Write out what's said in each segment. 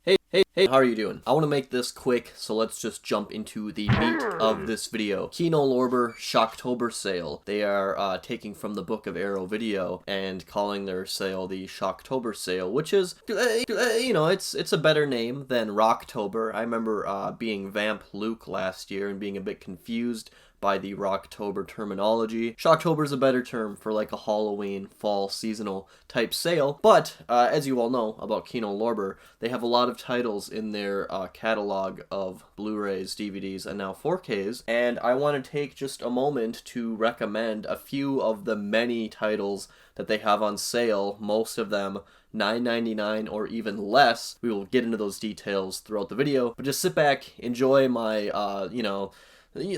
Hey, how are you doing? I want to make this quick, so let's just jump into the meat of this video. Kino Lorber Shocktober Sale. They are taking from the Book of Arrow video and calling their sale the Shocktober Sale, which is, it's a better name than Rocktober. I remember being Vamp Luke last year and being a bit confused by the Rocktober terminology. Shocktober is a better term for like a Halloween, fall, seasonal type sale, but as you all know about Kino Lorber, they have a lot of titles in their catalog of Blu-rays, DVDs, and now 4Ks, and I want to take just a moment to recommend a few of the many titles that they have on sale, most of them $9.99 or even less. We will get into those details throughout the video, but just sit back, enjoy my,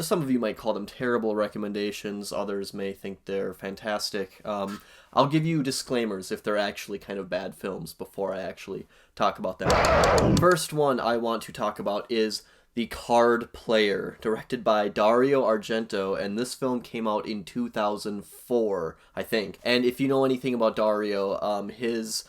some of you might call them terrible recommendations, others may think they're fantastic. I'll give you disclaimers if they're actually kind of bad films before I actually talk about them. First one I want to talk about is The Card Player, directed by Dario Argento, and this film came out in 2004, I think. And if you know anything about Dario, his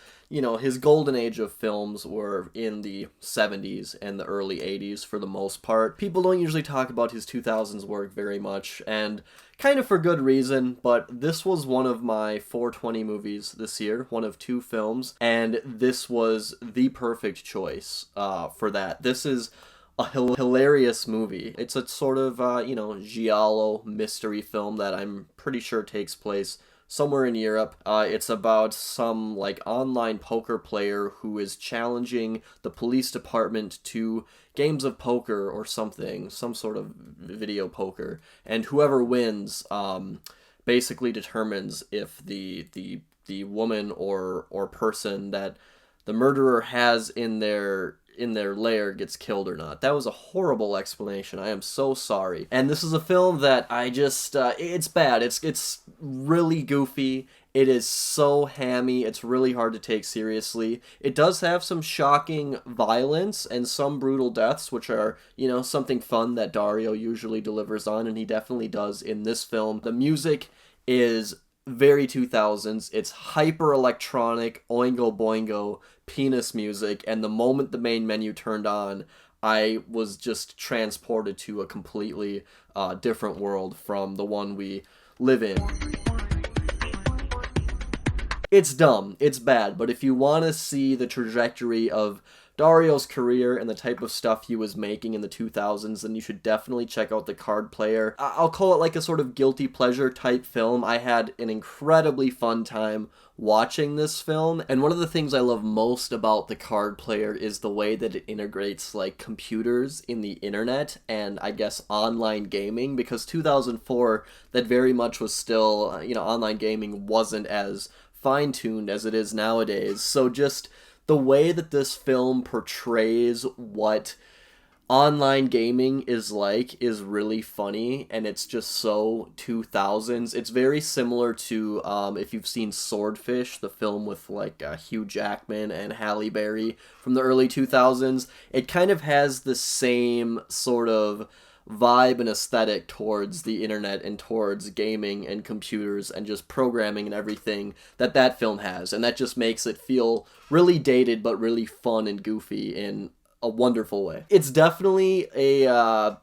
golden age of films were in the 70s and the early 80s for the most part. People don't usually talk about his 2000s work very much, and kind of for good reason, but this was one of my 420 movies this year, one of two films, and this was the perfect choice for that. This is a hilarious movie. It's a sort of, giallo mystery film that I'm pretty sure takes place somewhere in Europe. It's about some like online poker player who is challenging the police department to games of poker or something, some sort of video poker, and whoever wins basically determines if the woman or person that the murderer has in their lair gets killed or not. That was a horrible explanation. I am so sorry. And this is a film that I just, it's bad. It's really goofy. It is so hammy. It's really hard to take seriously. It does have some shocking violence and some brutal deaths, which are, something fun that Dario usually delivers on, and he definitely does in this film. The music is very 2000s. It's hyper electronic, oingo boingo penis music, and the moment the main menu turned on, I was just transported to a completely different world from the one we live in. It's dumb, it's bad, but if you want to see the trajectory of Dario's career and the type of stuff he was making in the 2000s, then you should definitely check out The Card Player. I'll call it like a sort of guilty pleasure type film. I had an incredibly fun time watching this film, and one of the things I love most about The Card Player is the way that it integrates like computers in the internet and I guess online gaming, because 2004, that very much was still, online gaming wasn't as fine-tuned as it is nowadays. So just the way that this film portrays what online gaming is like is really funny, and it's just so 2000s. It's very similar to if you've seen Swordfish, the film with like Hugh Jackman and Halle Berry from the early 2000s. It kind of has the same sort of vibe and aesthetic towards the internet and towards gaming and computers and just programming and everything that film has, and that just makes it feel really dated but really fun and goofy in a wonderful way. It's definitely a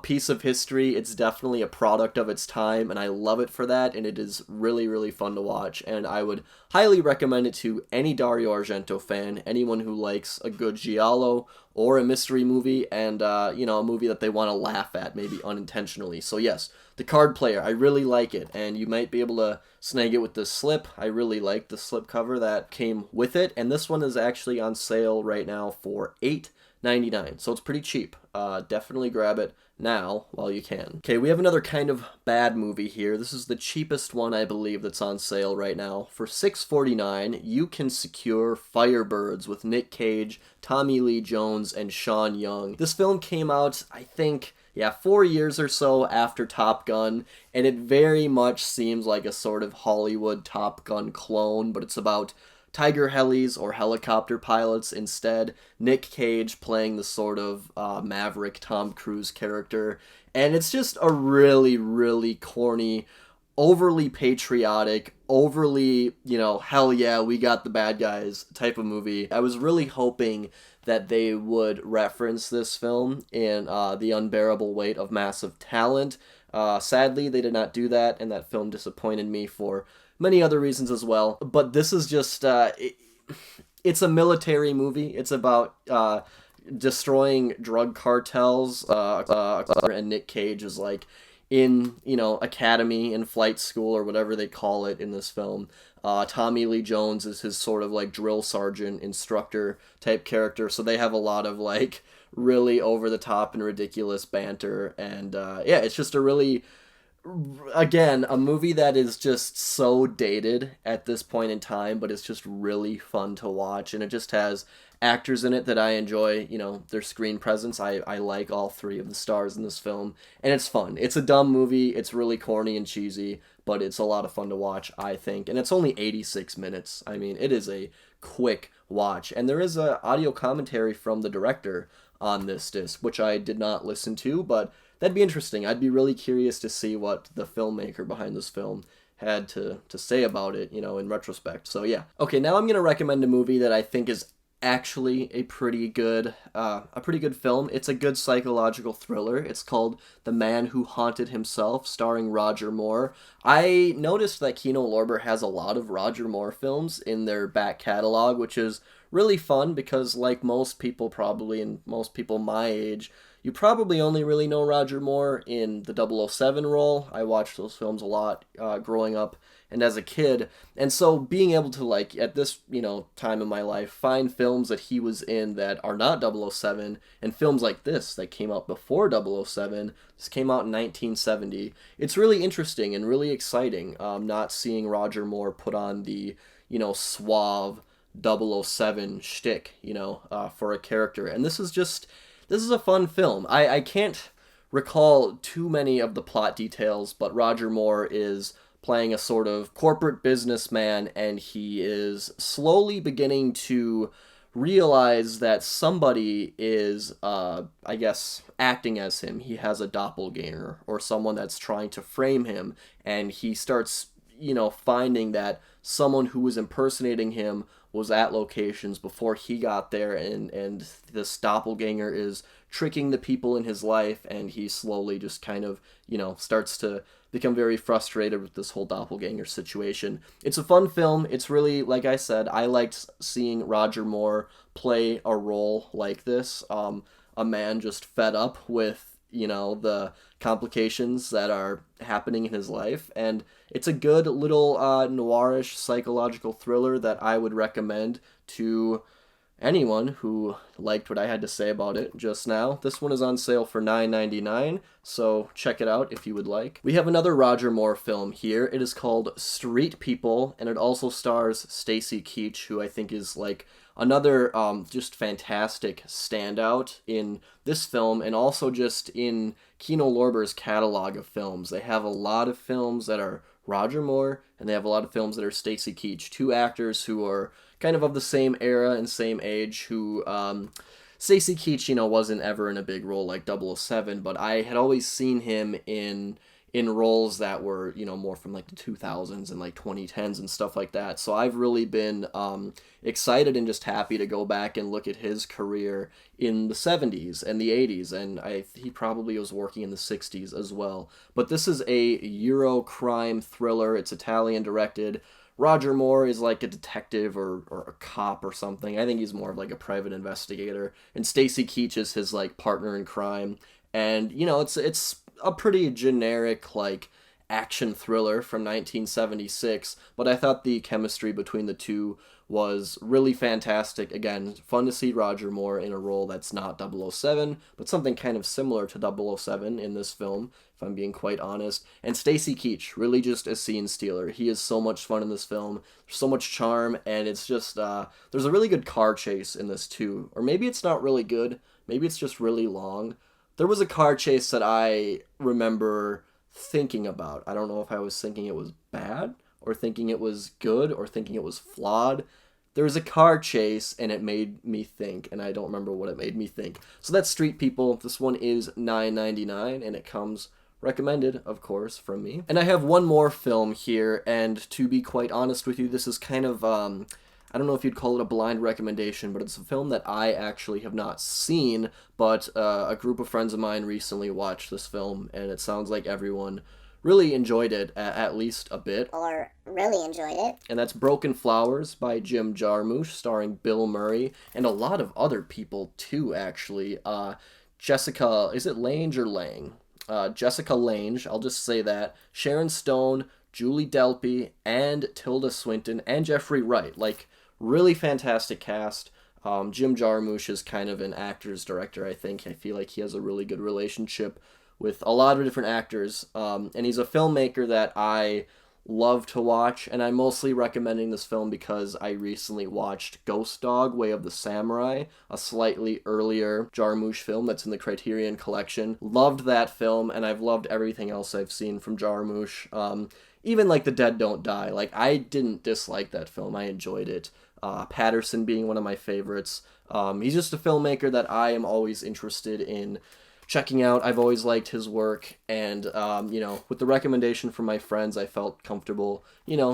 piece of history. It's definitely a product of its time, and I love it for that, and it is really, really fun to watch, and I would highly recommend it to any Dario Argento fan, anyone who likes a good giallo or a mystery movie, and, a movie that they want to laugh at, maybe unintentionally. So yes, The Card Player, I really like it, and you might be able to snag it with the slip. I really like the slip cover that came with it, and this one is actually on sale right now for $8.99, so it's pretty cheap. Definitely grab it now while you can. Okay, we have another kind of bad movie here. This is the cheapest one, I believe, that's on sale right now. For $6.49, you can secure Firebirds with Nick Cage, Tommy Lee Jones, and Sean Young. This film came out, I think, 4 years or so after Top Gun, and it very much seems like a sort of Hollywood Top Gun clone, but it's about tiger helis or helicopter pilots instead. Nick Cage playing the sort of maverick Tom Cruise character, and it's just a really, really corny, overly patriotic, overly, hell yeah, we got the bad guys type of movie. I was really hoping that they would reference this film in The Unbearable Weight of Massive Talent. Sadly, they did not do that, and that film disappointed me for many other reasons as well. But this is just, it's a military movie. It's about destroying drug cartels, and Nick Cage is like in, academy and flight school or whatever they call it in this film. Tommy Lee Jones is his sort of like drill sergeant instructor type character, so they have a lot of like really over the top and ridiculous banter, and it's just a really, again, a movie that is just so dated at this point in time, but it's just really fun to watch, and it just has actors in it that I enjoy, their screen presence. I like all three of the stars in this film, and it's fun. It's a dumb movie, it's really corny and cheesy, but it's a lot of fun to watch, I think, and it's only 86 minutes. I mean, it is a quick watch, and there is a audio commentary from the director on this disc, which I did not listen to, but that'd be interesting. I'd be really curious to see what the filmmaker behind this film had to say about it, in retrospect. So yeah. Okay, now I'm going to recommend a movie that I think is actually a pretty good film. It's a good psychological thriller. It's called The Man Who Haunted Himself, starring Roger Moore. I noticed that Kino Lorber has a lot of Roger Moore films in their back catalog, which is really fun because, like most people probably, and most people my age, you probably only really know Roger Moore in the 007 role. I watched those films a lot growing up and as a kid, and so being able to, like, at this, time in my life, find films that he was in that are not 007, and films like this that came out before 007, this came out in 1970, it's really interesting and really exciting, not seeing Roger Moore put on the, suave 007 shtick, for a character, and this is a fun film. I can't recall too many of the plot details, but Roger Moore is playing a sort of corporate businessman, and he is slowly beginning to realize that somebody is, acting as him. He has a doppelganger, or someone that's trying to frame him, and he starts, finding that someone who was impersonating him was at locations before he got there, and this doppelganger is tricking the people in his life, and he slowly just kind of, starts to become very frustrated with this whole doppelganger situation. It's a fun film. It's really, like I said, I liked seeing Roger Moore play a role like this, a man just fed up with, the complications that are happening in his life, and it's a good little noirish psychological thriller that I would recommend to anyone who liked what I had to say about it just now. This one is on sale for $9.99, so check it out if you would like. We have another Roger Moore film here. It is called Street People, and it also stars Stacy Keach, who I think is like another just fantastic standout in this film, and also just in Kino Lorber's catalog of films. They have a lot of films that are Roger Moore, and they have a lot of films that are Stacy Keach, two actors who are kind of the same era and same age, who Stacy Keach, wasn't ever in a big role like 007, but I had always seen him in roles that were, more from like the 2000s and like 2010s and stuff like that. So I've really been excited and just happy to go back and look at his career in the 70s and the 80s, and he probably was working in the 60s as well. But this is a Euro crime thriller. It's Italian directed. Roger Moore is like a detective or a cop or something. I think he's more of like a private investigator. And Stacy Keach is his like partner in crime. And, it's a pretty generic like action thriller from 1976, but I thought the chemistry between the two was really fantastic. Again, fun to see Roger Moore in a role that's not 007, but something kind of similar to 007 in this film, if I'm being quite honest. And Stacy Keach, really just a scene stealer. He is so much fun in this film. There's so much charm, and it's just, there's a really good car chase in this too. Or maybe it's not really good. Maybe it's just really long. There was a car chase that I remember thinking about. I don't know if I was thinking it was bad, or thinking it was good, or thinking it was flawed. There was a car chase, and it made me think, and I don't remember what it made me think. So that's Street People. This one is $9.99, and it comes recommended, of course, from me. And I have one more film here, and to be quite honest with you, this is kind of, I don't know if you'd call it a blind recommendation, but it's a film that I actually have not seen, but a group of friends of mine recently watched this film, and it sounds like everyone really enjoyed it, at least a bit. Or really enjoyed it. And that's Broken Flowers by Jim Jarmusch, starring Bill Murray, and a lot of other people, too, actually. Jessica, is it Lange or Lang? Jessica Lange, I'll just say that. Sharon Stone, Julie Delpy, and Tilda Swinton, and Jeffrey Wright. Like, really fantastic cast. Jim Jarmusch is kind of an actor's director, I think. I feel like he has a really good relationship with a lot of different actors. And he's a filmmaker that I love to watch, and I'm mostly recommending this film because I recently watched Ghost Dog, Way of the Samurai, a slightly earlier Jarmusch film that's in the Criterion collection. Loved that film, and I've loved everything else I've seen from Jarmusch. Even like The Dead Don't Die. Like, I didn't dislike that film. I enjoyed it. Patterson being one of my favorites. He's just a filmmaker that I am always interested in checking out. I've always liked his work, and with the recommendation from my friends, I felt comfortable,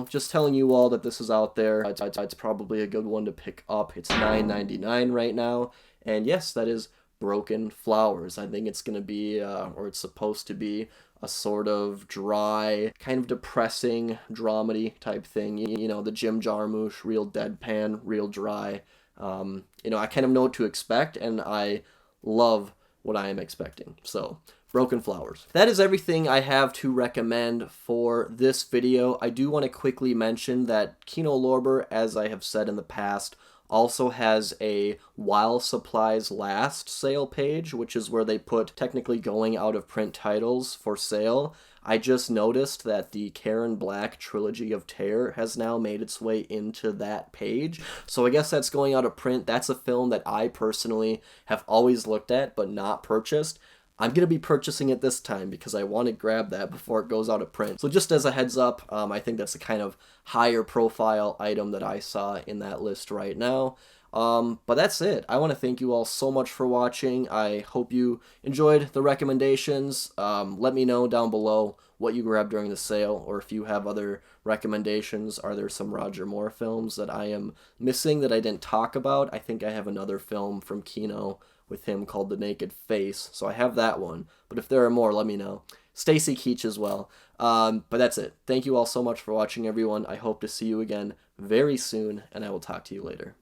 just telling you all that this is out there. It's probably a good one to pick up. It's $9.99 right now, and yes, that is Broken Flowers. I think it's gonna be, or it's supposed to be, a sort of dry, kind of depressing dramedy type thing. The Jim Jarmusch, real deadpan, real dry. I kind of know what to expect, and I love what I am expecting. So, Broken Flowers. That is everything I have to recommend for this video. I do want to quickly mention that Kino Lorber, as I have said in the past, also has a While Supplies Last sale page, which is where they put technically going out of print titles for sale. I just noticed that the Karen Black Trilogy of Terror has now made its way into that page. So I guess that's going out of print. That's a film that I personally have always looked at but not purchased. I'm going to be purchasing it this time because I want to grab that before it goes out of print. So just as a heads up, I think that's a kind of higher profile item that I saw in that list right now. But that's it. I want to thank you all so much for watching. I hope you enjoyed the recommendations. Let me know down below what you grabbed during the sale, or if you have other recommendations. Are there some Roger Moore films that I am missing that I didn't talk about? I think I have another film from Kino with him called The Naked Face, so I have that one. But if there are more, let me know. Stacy Keach as well. But that's it. Thank you all so much for watching, everyone. I hope to see you again very soon, and I will talk to you later.